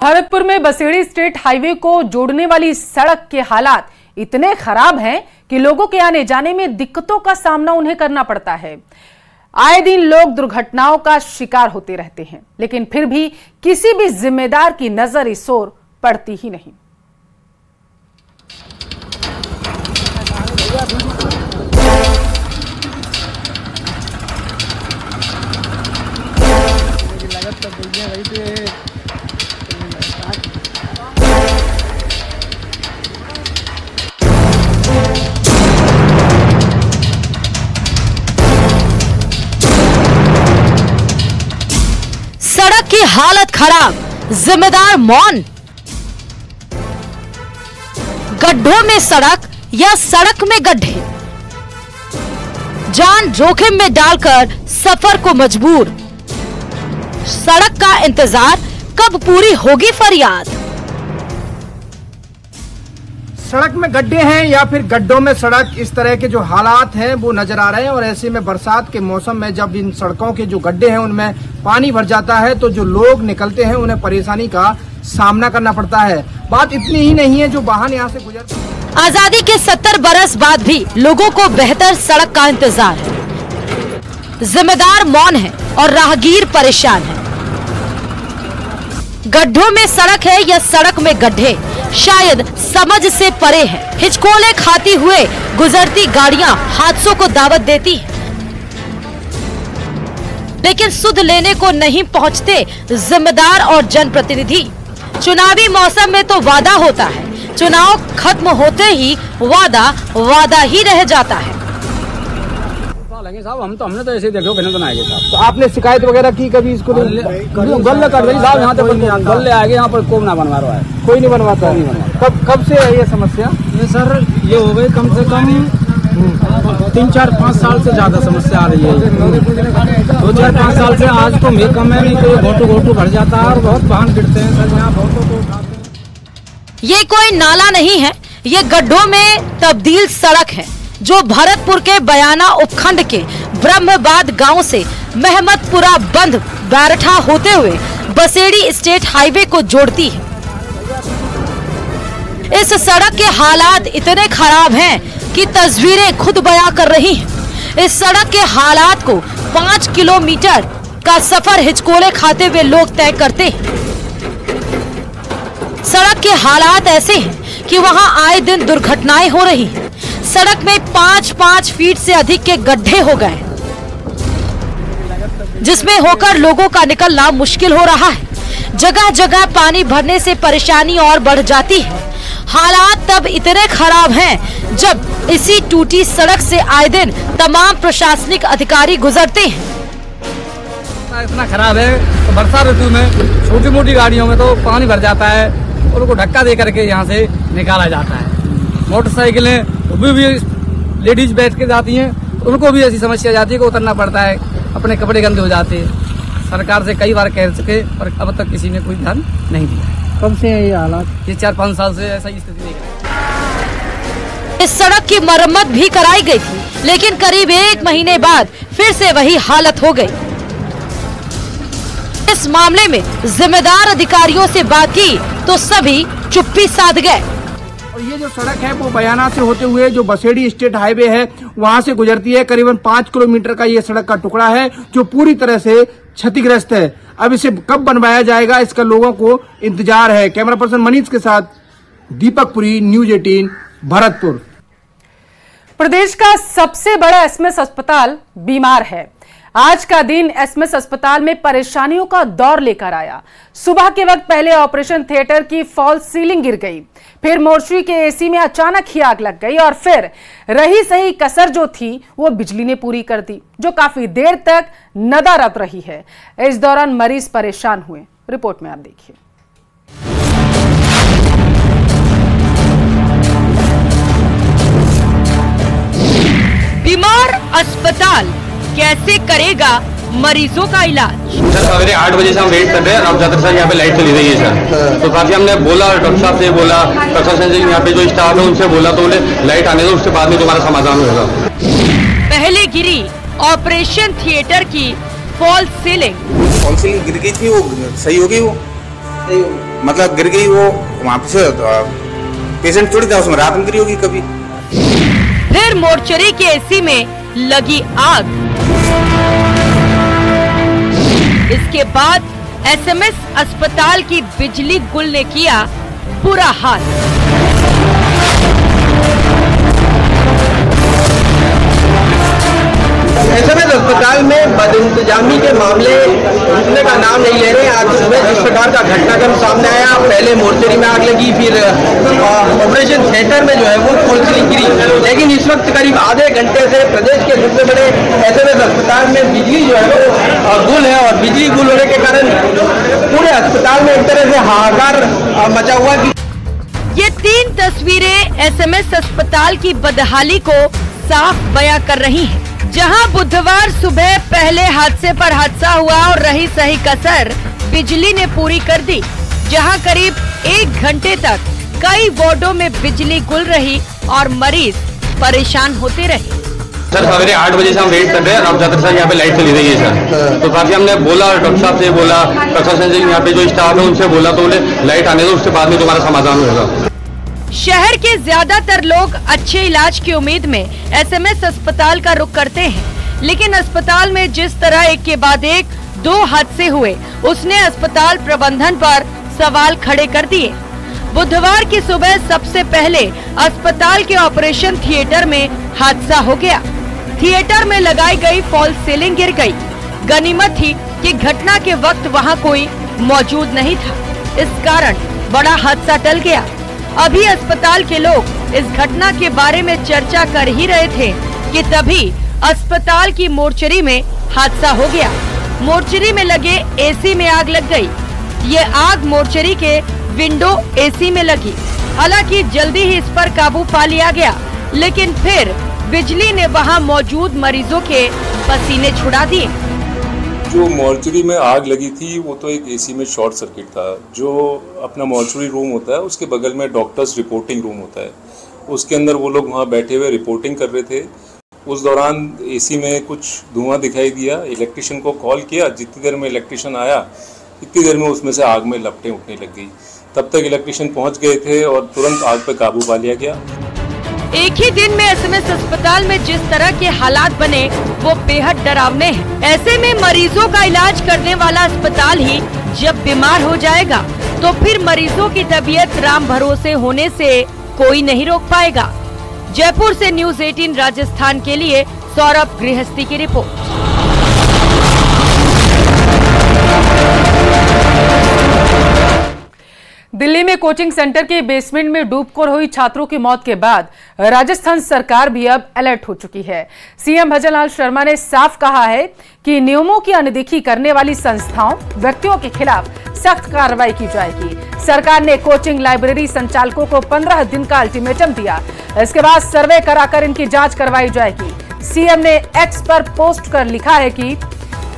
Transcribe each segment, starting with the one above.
भरतपुर में Baseri state highway को जोड़ने वाली सड़क के हालात इतने खराब हैं कि लोगों के आने जाने में दिक्कतों का सामना उन्हें करना पड़ता है। आए दिन लोग दुर्घटनाओं का शिकार होते रहते हैं, लेकिन फिर भी किसी भी जिम्मेदार की नजर इस ओर पड़ती ही नहीं। सड़क की हालत खराब, जिम्मेदार मौन। गड्ढों में सड़क या सड़क में गड्ढे, जान जोखिम में डालकर सफर को मजबूर। सड़क का इंतजार, कब पूरी होगी फरियाद। सड़क में गड्ढे हैं या फिर गड्ढों में सड़क, इस तरह के जो हालात हैं वो नजर आ रहे हैं। और ऐसे में बरसात के मौसम में जब इन सड़कों के जो गड्ढे हैं उनमें पानी भर जाता है तो जो लोग निकलते हैं उन्हें परेशानी का सामना करना पड़ता है। बात इतनी ही नहीं है, जो वाहन यहाँ से गुजरते हैं। आजादी के 70 बरस बाद भी लोगों को बेहतर सड़क का इंतजार है। जिम्मेदार मौन है और राहगीर परेशान है। गड्ढों में सड़क है या सड़क में गड्ढे, शायद समझ से परे है। हिचकोले खाती हुए गुजरती गाड़ियां हादसों को दावत देती हैं, लेकिन सुध लेने को नहीं पहुंचते जिम्मेदार और जनप्रतिनिधि। चुनावी मौसम में तो वादा होता है, चुनाव खत्म होते ही वादा ही रह जाता है। साहब हमने तो ऐसे देखो बिना बनाएंगे साहब। तो आपने शिकायत वगैरह की कभी इसको? गल्ले कर रही साहब, यहाँ तो गल्ले आएंगे, यहाँ पर कोई ना बनवा रहा है, कोई नहीं बनवाता है। कब से है ये समस्या? ये सर ये हो गई कम से कम 3-4-5 साल से ज्यादा समस्या आ रही है। 2-4-5 साल से आज तो मैं कम है, नहीं तो घोटू भर जाता है और बहुत वाहन गिरते हैं सर। यहाँ बहुतों को उठाते हैं। ये कोई नाला नहीं है, ये गड्ढों में तब्दील सड़क है जो भरतपुर के बयाना उपखंड के ब्रह्मबाद गांव से महमदपुरा बंध बैरठा होते हुए बसेड़ी स्टेट हाईवे को जोड़ती है। इस सड़क के हालात इतने खराब हैं कि तस्वीरें खुद बयां कर रही हैं। इस सड़क के हालात को 5 किलोमीटर का सफर हिचकोले खाते हुए लोग तय करते हैं। सड़क के हालात ऐसे हैं कि वहां आए दिन दुर्घटनाएं हो रही हैं। सड़क में 5-5 फीट से अधिक के गड्ढे हो गए, जिसमें होकर लोगों का निकलना मुश्किल हो रहा है। जगह जगह पानी भरने से परेशानी और बढ़ जाती है। हालात तब इतने खराब हैं जब इसी टूटी सड़क से आए दिन तमाम प्रशासनिक अधिकारी गुजरते हैं। इतना खराब है तो बरसात ऋतु में छोटी मोटी गाड़ियों में तो पानी भर जाता है और उनको धक्का दे करके यहाँ से निकाला जाता है। मोटरसाइकिलें भी लेडीज बैठ के जाती हैं, उनको भी ऐसी समस्या जाती है कि उतरना पड़ता है, अपने कपड़े गंदे हो जाते हैं। सरकार से कई बार कह चुके और अब तक किसी ने कोई ध्यान नहीं दिया। कब से है ये हालात? ये 4-5 साल से ऐसा ही स्थिति देख रहे हैं। इस सड़क की मरम्मत भी कराई गई थी, लेकिन करीब 1 महीने बाद फिर से वही हालत हो गई। इस मामले में जिम्मेदार अधिकारियों से बात की तो सभी चुप्पी साध गए। और ये जो सड़क है वो बयाना से होते हुए जो बसेड़ी स्टेट हाईवे है वहां से गुजरती है। करीबन 5 किलोमीटर का ये सड़क का टुकड़ा है जो पूरी तरह से क्षतिग्रस्त है। अब इसे कब बनवाया जाएगा, इसका लोगों को इंतजार है। कैमरा पर्सन मनीष के साथ दीपक पुरी, न्यूज 18 भरतपुर। प्रदेश का सबसे बड़ा एसएमएस अस्पताल बीमार है। आज का दिन एसएमएस अस्पताल में परेशानियों का दौर लेकर आया। सुबह के वक्त पहले ऑपरेशन थिएटर की फॉल सीलिंग गिर गई, फिर मोर्चरी के एसी में अचानक ही आग लग गई और फिर रही सही कसर जो थी वो बिजली ने पूरी कर दी, जो काफी देर तक नदारद रही है। इस दौरान मरीज परेशान हुए। रिपोर्ट में आप देखिए। बीमार अस्पताल कैसे करेगा मरीजों का इलाज? सर सवेरे 8 बजे से हम वेट कर रहे हैं। अब ज्यादातर सर यहाँ पे लाइट चली रही है सर, तो काफी हमने बोला, डॉक्टर साहब से बोला, प्रशासन से यहाँ पे जो स्टाफ है उनसे बोला, तो बोले लाइट आने दो, उसके बाद में तुम्हारा समाधान होगा। पहले गिरी ऑपरेशन थिएटर की फॉल सीलिंग गिर गई थी, वो सही होगी, वो सही होगी। मतलब गिर गई वो वहाँ पे से पेशेंट थोड़ी था उसमें, रात में गिरी होगी कभी। फिर मोर्चरी के एसी में लगी आग। इसके बाद एसएमएस अस्पताल की बिजली गुल ने किया बुरा हाल। एसएमएस अस्पताल में बदइंतजामी के मामले रुकने का नाम नहीं ले रहे। आज सुबह जिस प्रकार का घटनाक्रम सामने आया, पहले मोर्चरी में आग लगी, फिर ऑपरेशन थिएटर में जो है वो मोर्चरी गिरी। लेकिन इस वक्त करीब आधे घंटे से प्रदेश के सबसे बड़े एसएमएस अस्पताल में बिजली जो है वो गुल है और बिजली गुल होने के कारण पूरे अस्पताल में एक तरह से हाहाकार मचा हुआ। ये 3 तस्वीरें एसएमएस अस्पताल की बदहाली को साफ बयां कर रही हैं। जहां बुधवार सुबह पहले हादसे पर हादसा हुआ और रही सही कसर बिजली ने पूरी कर दी। जहां करीब 1 घंटे तक कई वार्डों में बिजली गुल रही और मरीज परेशान होते रहे। सर सवेरे 8 बजे से हम वेट कर रहे हैं, अब ज्यादातर सर यहाँ पे लाइट चली रही है सर। तो काफी हमने बोला, डॉक्टर साहब से बोला, प्रशासन से यहाँ पे जो स्टाफ है उनसे बोला, तो बोले लाइट आने दो, उसके बाद में तुम्हारा समाधान होगा। शहर के ज्यादातर लोग अच्छे इलाज की उम्मीद में एसएमएस अस्पताल का रुख करते हैं, लेकिन अस्पताल में जिस तरह एक के बाद एक 2 हादसे हुए, उसने अस्पताल प्रबंधन पर सवाल खड़े कर दिए। बुधवार की सुबह सबसे पहले अस्पताल के ऑपरेशन थिएटर में हादसा हो गया। थिएटर में लगाई गई फॉल सीलिंग गिर गई। गनीमत थी कि घटना के वक्त वहां कोई मौजूद नहीं था, इस कारण बड़ा हादसा टल गया। अभी अस्पताल के लोग इस घटना के बारे में चर्चा कर ही रहे थे कि तभी अस्पताल की मोर्चरी में हादसा हो गया। मोर्चरी में लगे एसी में आग लग गई। ये आग मोर्चरी के विंडो एसी में लगी। हालांकि जल्दी ही इस पर काबू पा लिया गया, लेकिन फिर बिजली ने वहां मौजूद मरीजों के पसीने छुड़ा दिए। जो मॉर्चरी में आग लगी थी वो तो एक एसी में शॉर्ट सर्किट था। जो अपना मॉर्चरी रूम होता है उसके बगल में डॉक्टर्स रिपोर्टिंग रूम होता है, उसके अंदर वो लोग वहाँ बैठे हुए रिपोर्टिंग कर रहे थे। उस दौरान एसी में कुछ धुआं दिखाई दिया। इलेक्ट्रिशियन को कॉल किया, जितनी देर में इलेक्ट्रिशियन आया इतनी देर में उसमें से आग में लपटें उठने लग गई। तब तक इलेक्ट्रिशियन पहुँच गए थे और तुरंत आग पर काबू पा लिया गया। एक ही दिन में एसएमएस अस्पताल में जिस तरह के हालात बने वो बेहद डरावने हैं। ऐसे में मरीजों का इलाज करने वाला अस्पताल ही जब बीमार हो जाएगा तो फिर मरीजों की तबीयत राम भरोसे होने से कोई नहीं रोक पाएगा। जयपुर से न्यूज़ 18 राजस्थान के लिए सौरभ गृहस्थी की रिपोर्ट। दिल्ली में कोचिंग सेंटर के बेसमेंट में डूबकर हुई छात्रों की मौत के बाद राजस्थान सरकार भी अब अलर्ट हो चुकी है। सीएम भजनलाल शर्मा ने साफ कहा है कि नियमों की अनदेखी करने वाली संस्थाओं, व्यक्तियों के खिलाफ सख्त कार्रवाई की जाएगी। सरकार ने कोचिंग लाइब्रेरी संचालकों को 15 दिन का अल्टीमेटम दिया। इसके बाद सर्वे कराकर इनकी जांच करवाई जाएगी। सीएम ने एक्स पर पोस्ट कर लिखा है कि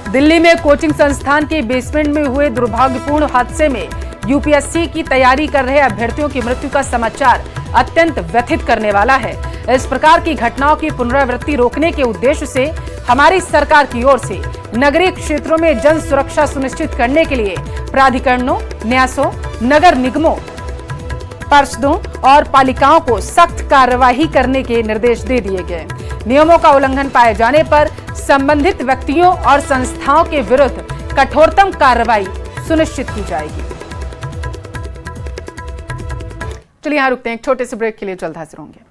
दिल्ली में कोचिंग संस्थान के बेसमेंट में हुए दुर्भाग्यपूर्ण हादसे में यूपीएससी की तैयारी कर रहे अभ्यर्थियों की मृत्यु का समाचार अत्यंत व्यथित करने वाला है। इस प्रकार की घटनाओं की पुनरावृत्ति रोकने के उद्देश्य से हमारी सरकार की ओर से नगरीय क्षेत्रों में जन सुरक्षा सुनिश्चित करने के लिए प्राधिकरणों, न्यासों, नगर निगमों, पार्षदों और पालिकाओं को सख्त कार्यवाही करने के निर्देश दे दिए गए। नियमों का उल्लंघन पाए जाने पर संबंधित व्यक्तियों और संस्थाओं के विरुद्ध कठोरतम कार्रवाई सुनिश्चित की जाएगी। चलिए यहां रुकते हैं, एक छोटे से ब्रेक के लिए जल्द हाजिर होंगे।